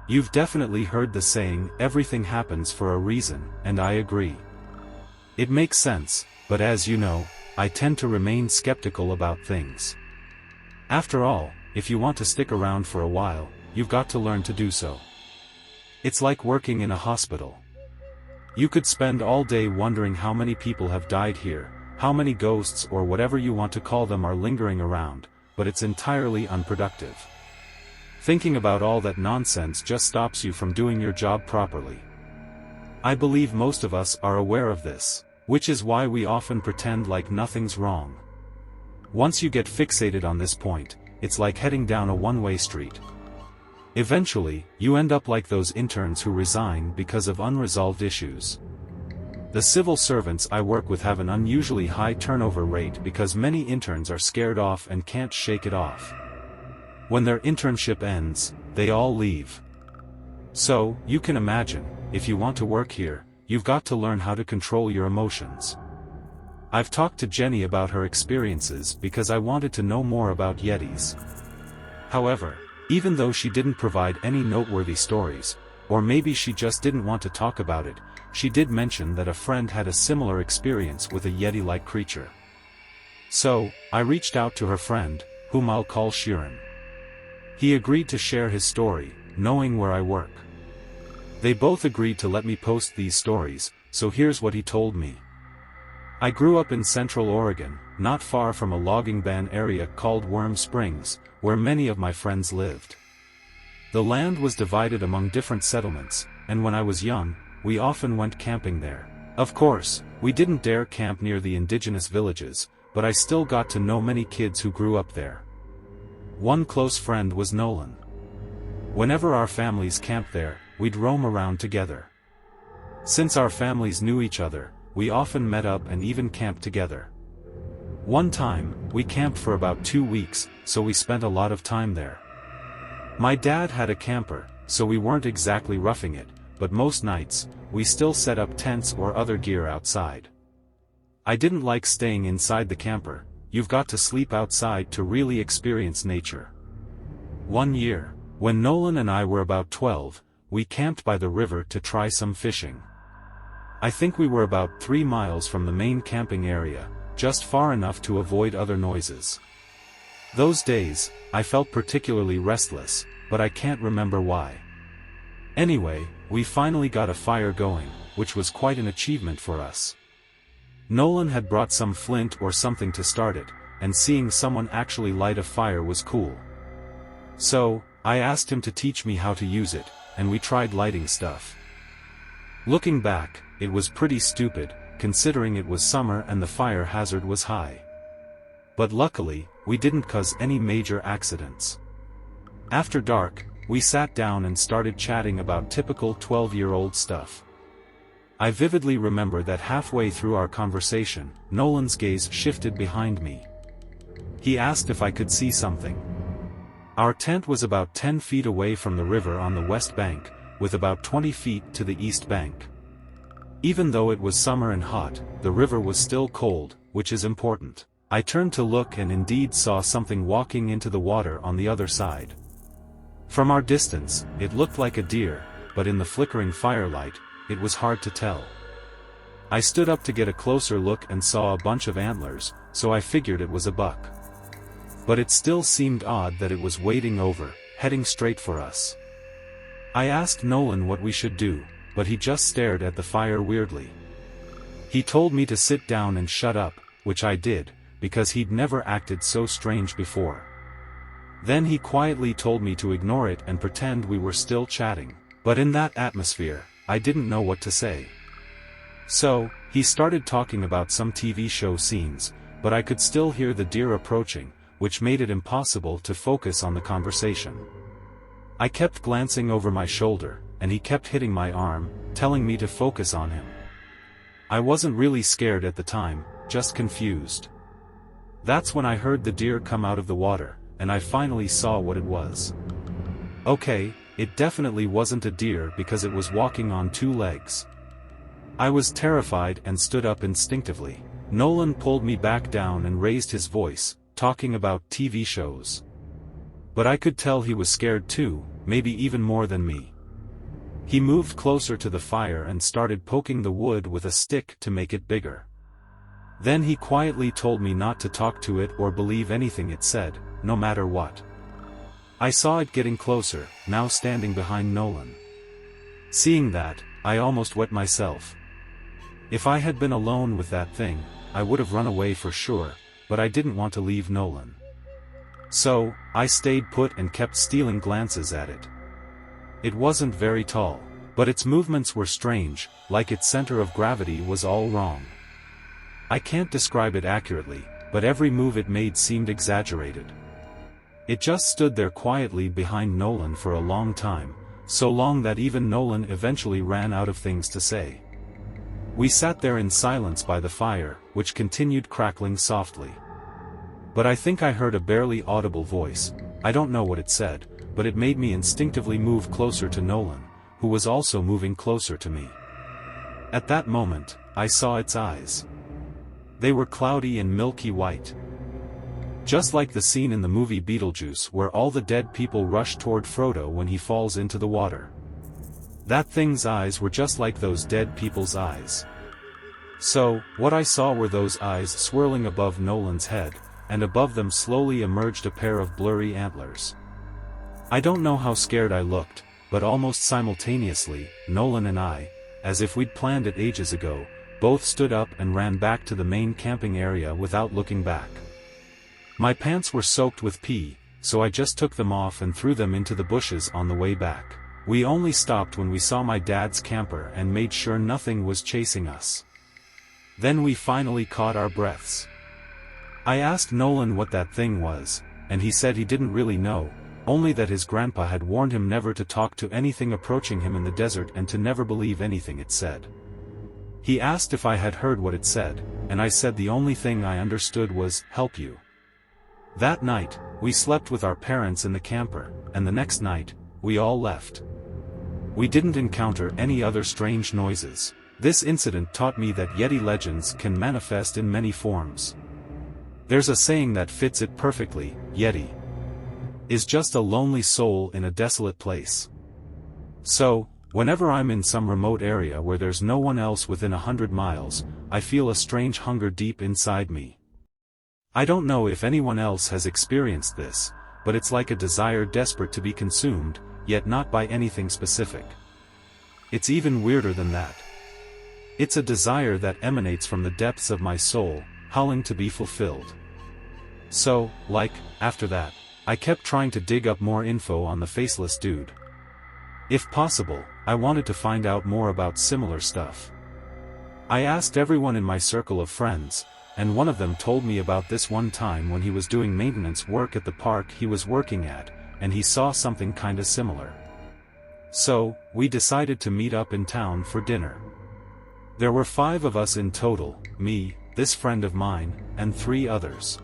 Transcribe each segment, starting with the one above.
You've definitely heard the saying, everything happens for a reason, and I agree. It makes sense, but as you know, I tend to remain skeptical about things. After all, if you want to stick around for a while, you've got to learn to do so. It's like working in a hospital. You could spend all day wondering how many people have died here, how many ghosts or whatever you want to call them are lingering around, but it's entirely unproductive. Thinking about all that nonsense just stops you from doing your job properly. I believe most of us are aware of this, which is why we often pretend like nothing's wrong. Once you get fixated on this point, it's like heading down a one-way street. Eventually, you end up like those interns who resign because of unresolved issues. The civil servants I work with have an unusually high turnover rate because many interns are scared off and can't shake it off. When their internship ends, they all leave. So, you can imagine, if you want to work here, you've got to learn how to control your emotions. I've talked to Jenny about her experiences because I wanted to know more about Yetis. However, even though she didn't provide any noteworthy stories, or maybe she just didn't want to talk about it, she did mention that a friend had a similar experience with a Yeti-like creature. So, I reached out to her friend, whom I'll call Sheeran. He agreed to share his story, knowing where I work. They both agreed to let me post these stories, so here's what he told me. I grew up in Central Oregon, not far from a logging ban area called Worm Springs, where many of my friends lived. The land was divided among different settlements, and when I was young, we often went camping there. Of course, we didn't dare camp near the indigenous villages, but I still got to know many kids who grew up there. One close friend was Nolan. Whenever our families camped there, we'd roam around together. Since our families knew each other, we often met up and even camped together. One time, we camped for about 2 weeks, so we spent a lot of time there. My dad had a camper, so we weren't exactly roughing it, but most nights, we still set up tents or other gear outside. I didn't like staying inside the camper. You've got to sleep outside to really experience nature. One year, when Nolan and I were about 12, we camped by the river to try some fishing. I think we were about 3 miles from the main camping area, just far enough to avoid other noises. Those days, I felt particularly restless, but I can't remember why. Anyway, we finally got a fire going, which was quite an achievement for us. Nolan had brought some flint or something to start it, and seeing someone actually light a fire was cool. So, I asked him to teach me how to use it, and we tried lighting stuff. Looking back, it was pretty stupid, considering it was summer and the fire hazard was high. But luckily, we didn't cause any major accidents. After dark, we sat down and started chatting about typical 12-year-old stuff. I vividly remember that halfway through our conversation, Nolan's gaze shifted behind me. He asked if I could see something. Our tent was about 10 feet away from the river on the west bank, with about 20 feet to the east bank. Even though it was summer and hot, the river was still cold, which is important. I turned to look and indeed saw something walking into the water on the other side. From our distance, it looked like a deer, but in the flickering firelight, it was hard to tell. I stood up to get a closer look and saw a bunch of antlers, so I figured it was a buck. But it still seemed odd that it was wading over, heading straight for us. I asked Nolan what we should do, but he just stared at the fire weirdly. He told me to sit down and shut up, which I did, because he'd never acted so strange before. Then he quietly told me to ignore it and pretend we were still chatting, but in that atmosphere, I didn't know what to say. So, he started talking about some TV show scenes, but I could still hear the deer approaching, which made it impossible to focus on the conversation. I kept glancing over my shoulder, and he kept hitting my arm, telling me to focus on him. I wasn't really scared at the time, just confused. That's when I heard the deer come out of the water, and I finally saw what it was. Okay, it definitely wasn't a deer because it was walking on 2 legs. I was terrified and stood up instinctively. Nolan pulled me back down and raised his voice, talking about TV shows. But I could tell he was scared too, maybe even more than me. He moved closer to the fire and started poking the wood with a stick to make it bigger. Then he quietly told me not to talk to it or believe anything it said, no matter what. I saw it getting closer, now standing behind Nolan. Seeing that, I almost wet myself. If I had been alone with that thing, I would have run away for sure, but I didn't want to leave Nolan. So, I stayed put and kept stealing glances at it. It wasn't very tall, but its movements were strange, like its center of gravity was all wrong. I can't describe it accurately, but every move it made seemed exaggerated. It just stood there quietly behind Nolan for a long time, so long that even Nolan eventually ran out of things to say. We sat there in silence by the fire, which continued crackling softly. But I think I heard a barely audible voice. I don't know what it said, but it made me instinctively move closer to Nolan, who was also moving closer to me. At that moment, I saw its eyes. They were cloudy and milky white. Just like the scene in the movie Beetlejuice where all the dead people rush toward Frodo when he falls into the water. That thing's eyes were just like those dead people's eyes. So, what I saw were those eyes swirling above Nolan's head, and above them slowly emerged a pair of blurry antlers. I don't know how scared I looked, but almost simultaneously, Nolan and I, as if we'd planned it ages ago, both stood up and ran back to the main camping area without looking back. My pants were soaked with pee, so I just took them off and threw them into the bushes on the way back. We only stopped when we saw my dad's camper and made sure nothing was chasing us. Then we finally caught our breaths. I asked Nolan what that thing was, and he said he didn't really know, only that his grandpa had warned him never to talk to anything approaching him in the desert and to never believe anything it said. He asked if I had heard what it said, and I said the only thing I understood was, "Help you." That night, we slept with our parents in the camper, and the next night, we all left. We didn't encounter any other strange noises. This incident taught me that Yeti legends can manifest in many forms. There's a saying that fits it perfectly: Yeti is just a lonely soul in a desolate place. So, whenever I'm in some remote area where there's no one else within 100 miles, I feel a strange hunger deep inside me. I don't know if anyone else has experienced this, but it's like a desire desperate to be consumed, yet not by anything specific. It's even weirder than that. It's a desire that emanates from the depths of my soul, howling to be fulfilled. So, after that, I kept trying to dig up more info on the faceless dude. If possible, I wanted to find out more about similar stuff. I asked everyone in my circle of friends, and one of them told me about this one time when he was doing maintenance work at the park he was working at, and he saw something kinda similar. So, we decided to meet up in town for dinner. There were 5 of us in total, me, this friend of mine, and 3 others.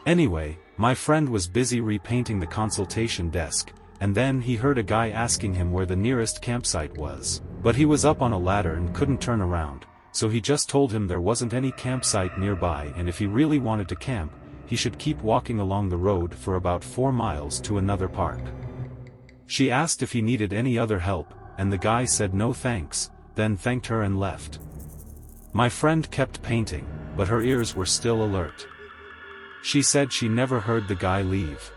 Anyway, my friend was busy repainting the consultation desk, and then he heard a guy asking him where the nearest campsite was, but he was up on a ladder and couldn't turn around, so he just told him there wasn't any campsite nearby, and if he really wanted to camp, he should keep walking along the road for about 4 miles to another park. She asked if he needed any other help, and the guy said no thanks, then thanked her and left. My friend kept painting, but her ears were still alert. She said she never heard the guy leave.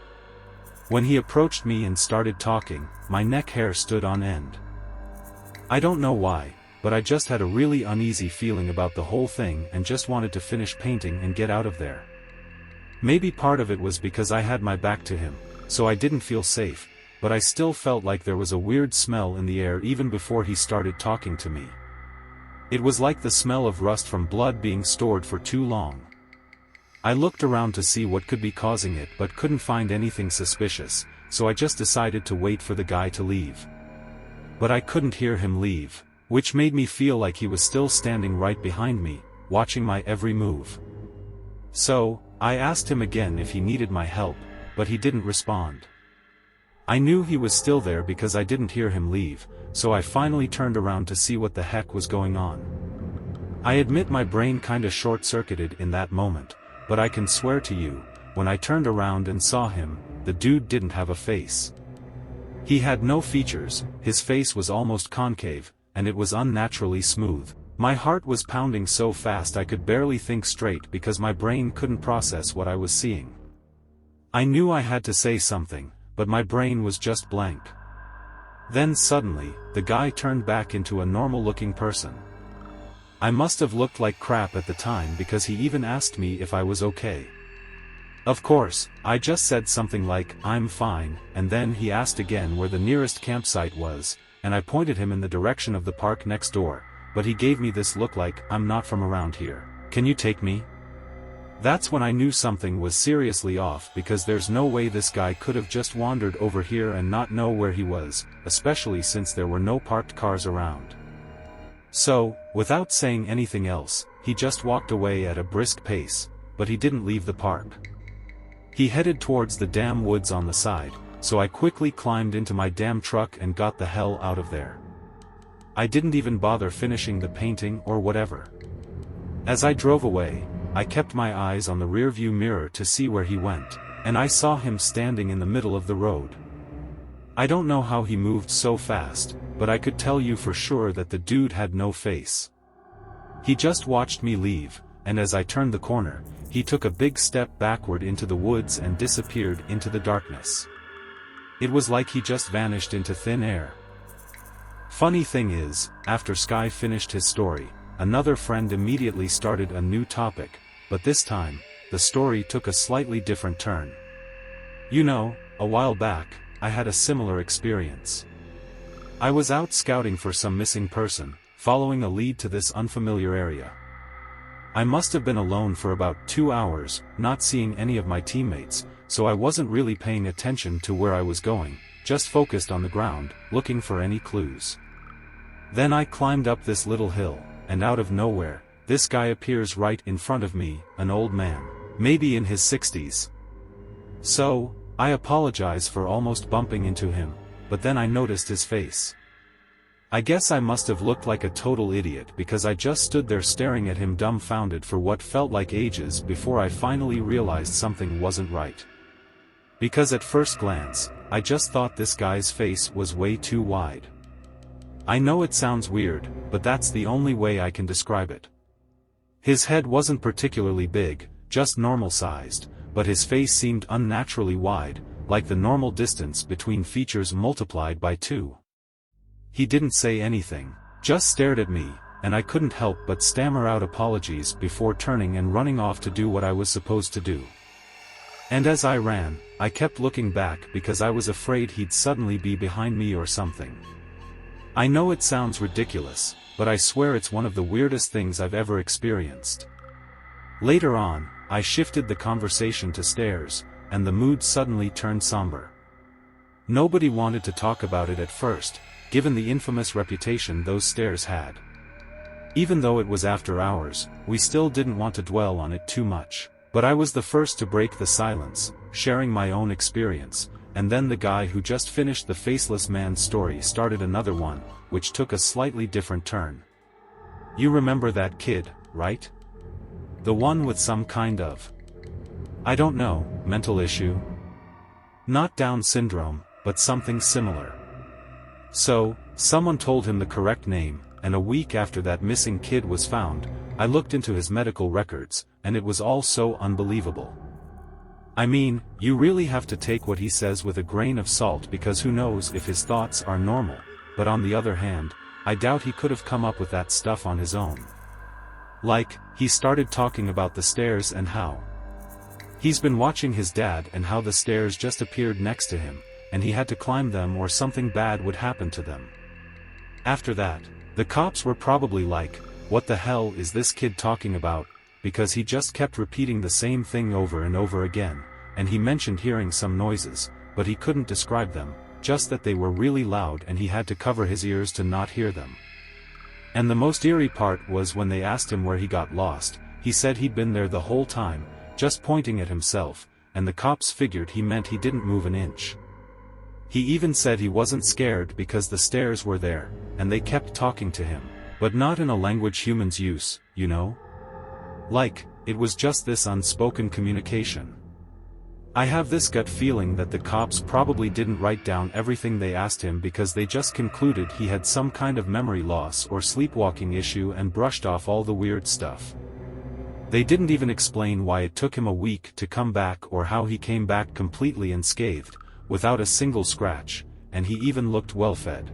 When he approached me and started talking, my neck hair stood on end. I don't know why, but I just had a really uneasy feeling about the whole thing and just wanted to finish painting and get out of there. Maybe part of it was because I had my back to him, so I didn't feel safe, but I still felt like there was a weird smell in the air even before he started talking to me. It was like the smell of rust from blood being stored for too long. I looked around to see what could be causing it but couldn't find anything suspicious, so I just decided to wait for the guy to leave. But I couldn't hear him leave, which made me feel like he was still standing right behind me, watching my every move. So, I asked him again if he needed my help, but he didn't respond. I knew he was still there because I didn't hear him leave, so I finally turned around to see what the heck was going on. I admit my brain kinda short-circuited in that moment, but I can swear to you, when I turned around and saw him, the dude didn't have a face. He had no features, his face was almost concave, and it was unnaturally smooth. My heart was pounding so fast I could barely think straight because my brain couldn't process what I was seeing. I knew I had to say something, but my brain was just blank. Then suddenly, the guy turned back into a normal-looking person. I must have looked like crap at the time because he even asked me if I was okay. Of course, I just said something like, "I'm fine," and then he asked again where the nearest campsite was, and I pointed him in the direction of the park next door, but he gave me this look like, "I'm not from around here. Can you take me?" That's when I knew something was seriously off because there's no way this guy could have just wandered over here and not know where he was, especially since there were no parked cars around. So, without saying anything else, he just walked away at a brisk pace, but he didn't leave the park. He headed towards the damn woods on the side, so I quickly climbed into my damn truck and got the hell out of there. I didn't even bother finishing the painting or whatever. As I drove away, I kept my eyes on the rearview mirror to see where he went, and I saw him standing in the middle of the road. I don't know how he moved so fast, but I could tell you for sure that the dude had no face. He just watched me leave, and as I turned the corner, he took a big step backward into the woods and disappeared into the darkness. It was like he just vanished into thin air. Funny thing is, after Sky finished his story, another friend immediately started a new topic, but this time, the story took a slightly different turn. You know, a while back, I had a similar experience. I was out scouting for some missing person, following a lead to this unfamiliar area. I must have been alone for about 2 hours, not seeing any of my teammates, so I wasn't really paying attention to where I was going, just focused on the ground, looking for any clues. Then I climbed up this little hill, and out of nowhere, this guy appears right in front of me, an old man, maybe in his 60s. So, I apologize for almost bumping into him, but then I noticed his face. I guess I must have looked like a total idiot because I just stood there staring at him dumbfounded for what felt like ages before I finally realized something wasn't right. Because at first glance, I just thought this guy's face was way too wide. I know it sounds weird, but that's the only way I can describe it. His head wasn't particularly big, just normal-sized, but his face seemed unnaturally wide, like the normal distance between features multiplied by 2. He didn't say anything, just stared at me, and I couldn't help but stammer out apologies before turning and running off to do what I was supposed to do. And as I ran, I kept looking back because I was afraid he'd suddenly be behind me or something. I know it sounds ridiculous, but I swear it's one of the weirdest things I've ever experienced. Later on, I shifted the conversation to stairs, and the mood suddenly turned somber. Nobody wanted to talk about it at first, given the infamous reputation those stairs had. Even though it was after hours, we still didn't want to dwell on it too much. But I was the first to break the silence, sharing my own experience, and then the guy who just finished the faceless man's story started another one, which took a slightly different turn. You remember that kid, right? The one with some kind of, I don't know, mental issue? Not Down syndrome, but something similar. So, someone told him the correct name, and a week after that missing kid was found, I looked into his medical records, and it was all so unbelievable. I mean, you really have to take what he says with a grain of salt because who knows if his thoughts are normal, but on the other hand, I doubt he could have come up with that stuff on his own. Like, he started talking about the stairs and how he's been watching his dad and how the stairs just appeared next to him, and he had to climb them or something bad would happen to them. After that, the cops were probably like, what the hell is this kid talking about, because he just kept repeating the same thing over and over again, and he mentioned hearing some noises, but he couldn't describe them, just that they were really loud and he had to cover his ears to not hear them. And the most eerie part was when they asked him where he got lost, he said he'd been there the whole time, just pointing at himself, and the cops figured he meant he didn't move an inch. He even said he wasn't scared because the stairs were there, and they kept talking to him, but not in a language humans use, you know? Like, it was just this unspoken communication. I have this gut feeling that the cops probably didn't write down everything they asked him because they just concluded he had some kind of memory loss or sleepwalking issue and brushed off all the weird stuff. They didn't even explain why it took him a week to come back or how he came back completely unscathed, without a single scratch, and he even looked well-fed.